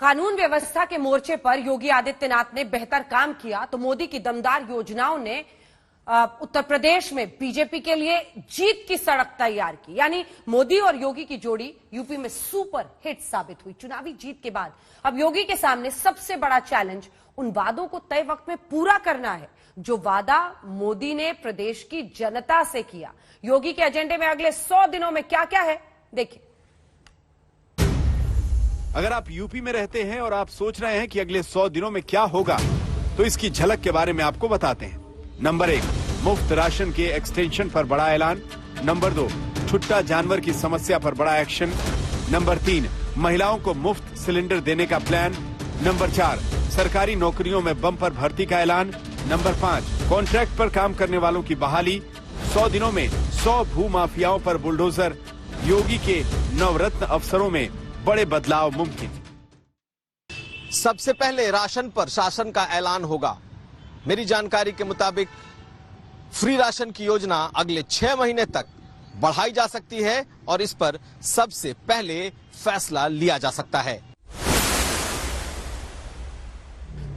कानून व्यवस्था के मोर्चे पर योगी आदित्यनाथ ने बेहतर काम किया तो मोदी की दमदार योजनाओं ने उत्तर प्रदेश में बीजेपी के लिए जीत की सड़क तैयार की। यानी मोदी और योगी की जोड़ी यूपी में सुपर हिट साबित हुई। चुनावी जीत के बाद अब योगी के सामने सबसे बड़ा चैलेंज उन वादों को तय वक्त में पूरा करना है जो वादा मोदी ने प्रदेश की जनता से किया। योगी के एजेंडे में अगले 100 दिनों में क्या क्या है, देखिए। अगर आप यूपी में रहते हैं और आप सोच रहे हैं कि अगले 100 दिनों में क्या होगा, तो इसकी झलक के बारे में आपको बताते हैं। नंबर 1, मुफ्त राशन के एक्सटेंशन पर बड़ा ऐलान। नंबर 2, छुट्टा जानवर की समस्या पर बड़ा एक्शन। नंबर 3, महिलाओं को मुफ्त सिलेंडर देने का प्लान। नंबर 4, सरकारी नौकरियों में बम्पर भर्ती का ऐलान। नंबर 5, कॉन्ट्रैक्ट पर काम करने वालों की बहाली। 100 दिनों में 100 भू माफियाओं पर बुलडोजर। योगी के नवरत्न अफसरों में बड़े बदलाव मुमकिन। सबसे पहले राशन पर शासन का ऐलान होगा। मेरी जानकारी के मुताबिक फ्री राशन की योजना अगले 6 महीने तक बढ़ाई जा सकती है और इस पर सबसे पहले फैसला लिया जा सकता है।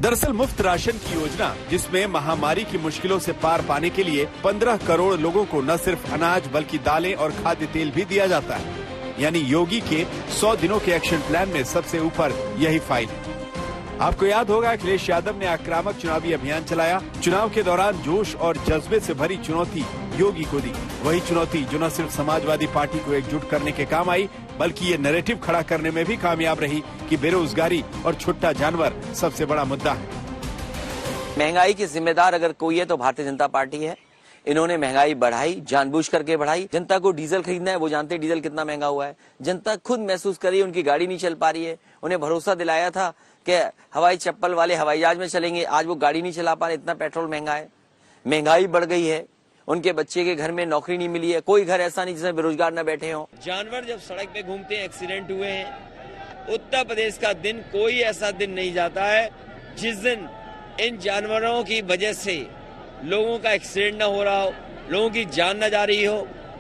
दरअसल मुफ्त राशन की योजना, जिसमें महामारी की मुश्किलों से पार पाने के लिए 15 करोड़ लोगों को न सिर्फ अनाज बल्कि दालें और खाद्य तेल भी दिया जाता है। यानी योगी के 100 दिनों के एक्शन प्लान में सबसे ऊपर यही फाइल है। आपको याद होगा, अखिलेश यादव ने आक्रामक चुनावी अभियान चलाया। चुनाव के दौरान जोश और जज्बे से भरी चुनौती योगी को दी। वही चुनौती जो न सिर्फ समाजवादी पार्टी को एकजुट करने के काम आई, बल्कि ये नैरेटिव खड़ा करने में भी कामयाब रही कि बेरोजगारी और छुट्टा जानवर सबसे बड़ा मुद्दा है। महंगाई की जिम्मेदार अगर कोई है तो भारतीय जनता पार्टी है। इन्होंने महंगाई बढ़ाई, जानबूझ करके बढ़ाई। जनता को डीजल खरीदना है, वो जानते हैं डीजल कितना महंगा हुआ है। जनता खुद महसूस कर रही है, उनकी गाड़ी नहीं चल पा रही है। उन्हें भरोसा दिलाया था कि हवाई चप्पल वाले हवाई जहाज में चलेंगे, आज वो गाड़ी नहीं चला पा रहे, इतना पेट्रोल महंगा है। महंगाई बढ़ गई है, उनके बच्चे के घर में नौकरी नहीं मिली है। कोई घर ऐसा नहीं जिसमें बेरोजगार न बैठे हों। जानवर जब सड़क पे घूमते हैं, एक्सीडेंट हुए हैं। उत्तर प्रदेश का दिन कोई ऐसा दिन नहीं जाता है जिस दिन इन जानवरों की वजह से लोगों का एक्सीडेंट न हो रहा हो, लोगों की जान न जा रही हो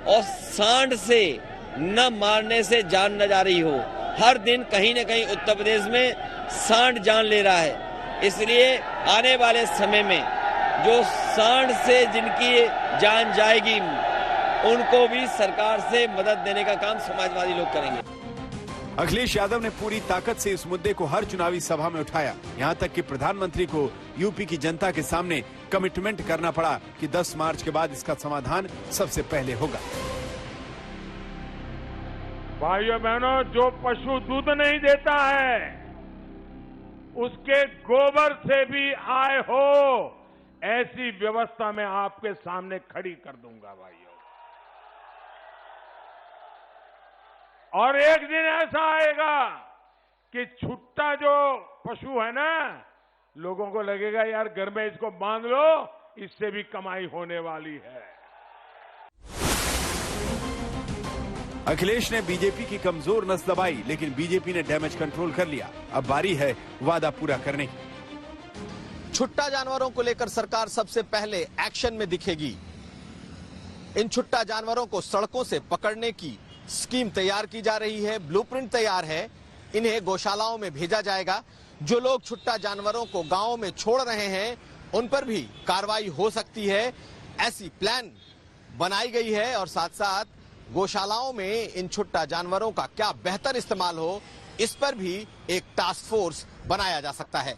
और सांड से न मारने से जान न जा रही हो। हर दिन कहीं न कहीं उत्तर प्रदेश में सांड जान ले रहा है। इसलिए आने वाले समय में जो सांड से जिनकी जान जाएगी, उनको भी सरकार से मदद देने का काम समाजवादी लोग करेंगे। अखिलेश यादव ने पूरी ताकत से इस मुद्दे को हर चुनावी सभा में उठाया। यहाँ तक कि प्रधानमंत्री को यूपी की जनता के सामने कमिटमेंट करना पड़ा कि 10 मार्च के बाद इसका समाधान सबसे पहले होगा। भाइयों बहनों, जो पशु दूध नहीं देता है उसके गोबर से भी आय हो, ऐसी व्यवस्था मैं आपके सामने खड़ी कर दूंगा भाइयों। और एक दिन ऐसा आएगा कि छुट्टा जो पशु है ना, लोगों को लगेगा यार घर में इसको बांध लो, इससे भी कमाई होने वाली है। अखिलेश ने बीजेपी की कमजोर नस दबाई, लेकिन बीजेपी ने डैमेज कंट्रोल कर लिया। अब बारी है वादा पूरा करने की। छुट्टा जानवरों को लेकर सरकार सबसे पहले एक्शन में दिखेगी। इन छुट्टा जानवरों को सड़कों से पकड़ने की स्कीम तैयार की जा रही है, ब्लूप्रिंट तैयार है। इन्हें गौशालाओं में भेजा जाएगा। जो लोग छुट्टा जानवरों को गांवों में छोड़ रहे हैं, उन पर भी कार्रवाई हो सकती है। ऐसी प्लान बनाई गई है और साथ साथ गौशालाओं में इन छुट्टा जानवरों का क्या बेहतर इस्तेमाल हो, इस पर भी एक टास्क फोर्स बनाया जा सकता है।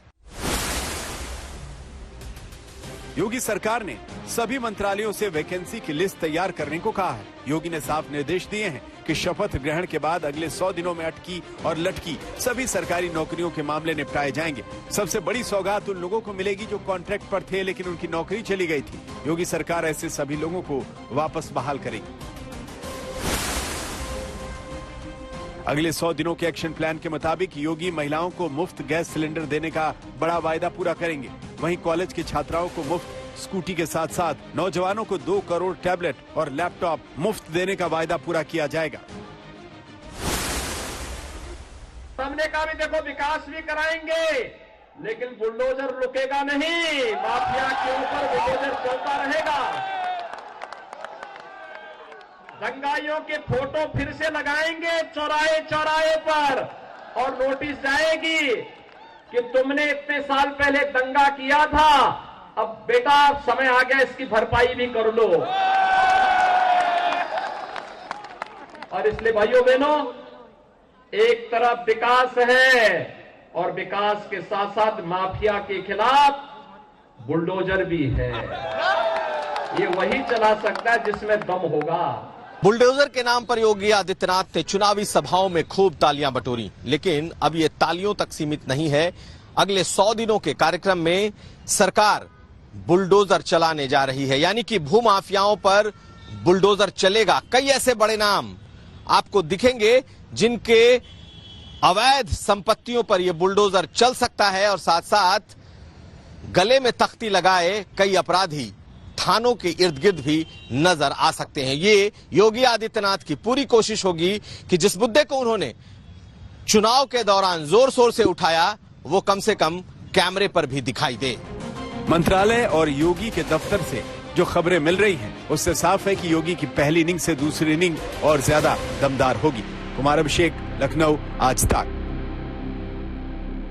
योगी सरकार ने सभी मंत्रालयों से वैकेंसी की लिस्ट तैयार करने को कहा है। योगी ने साफ निर्देश दिए हैं कि शपथ ग्रहण के बाद अगले 100 दिनों में अटकी और लटकी सभी सरकारी नौकरियों के मामले निपटाए जाएंगे। सबसे बड़ी सौगात उन लोगों को मिलेगी जो कॉन्ट्रैक्ट पर थे लेकिन उनकी नौकरी चली गई थी। योगी सरकार ऐसे सभी लोगों को वापस बहाल करेगी। अगले 100 दिनों के एक्शन प्लान के मुताबिक योगी महिलाओं को मुफ्त गैस सिलेंडर देने का बड़ा वायदा पूरा करेंगे। वहीं कॉलेज की छात्राओं को मुफ्त स्कूटी के साथ साथ नौजवानों को 2 करोड़ टैबलेट और लैपटॉप मुफ्त देने का वायदा पूरा किया जाएगा। हमने कहा भी देखो विकास भी कराएंगे, लेकिन बुलडोजर रुकेगा नहीं। माफिया के ऊपर बुलडोजर चलता रहेगा। दंगाइयों के फोटो फिर से लगाएंगे चौराहे चौराहे पर। और नोटिस जाएगी कि तुमने इतने साल पहले दंगा किया था, अब बेटा समय आ गया इसकी भरपाई भी कर लो। और इसलिए भाइयों बहनों, एक तरफ विकास है और विकास के साथ साथ माफिया के खिलाफ बुलडोजर भी है। ये वही चला सकता है जिसमें दम होगा। बुलडोजर के नाम पर योगी आदित्यनाथ ने चुनावी सभाओं में खूब तालियां बटोरी, लेकिन अब ये तालियों तक सीमित नहीं है। अगले 100 दिनों के कार्यक्रम में सरकार बुलडोजर चलाने जा रही है, यानी कि भूमाफियाओं पर बुलडोजर चलेगा। कई ऐसे बड़े नाम आपको दिखेंगे जिनके अवैध संपत्तियों पर यह बुलडोजर चल सकता है और साथ साथ गले में तख्ती लगाए कई अपराधी थानों के इर्द गिर्द भी नजर आ सकते हैं। ये योगी आदित्यनाथ की पूरी कोशिश होगी कि जिस मुद्दे को उन्होंने चुनाव के दौरान जोर शोर से उठाया वो कम से कम कैमरे पर भी दिखाई दे। मंत्रालय और योगी के दफ्तर से जो खबरें मिल रही हैं उससे साफ है कि योगी की पहली इनिंग से दूसरी इनिंग और ज्यादा दमदार होगी। कुमार अभिषेक, लखनऊ, आज तक।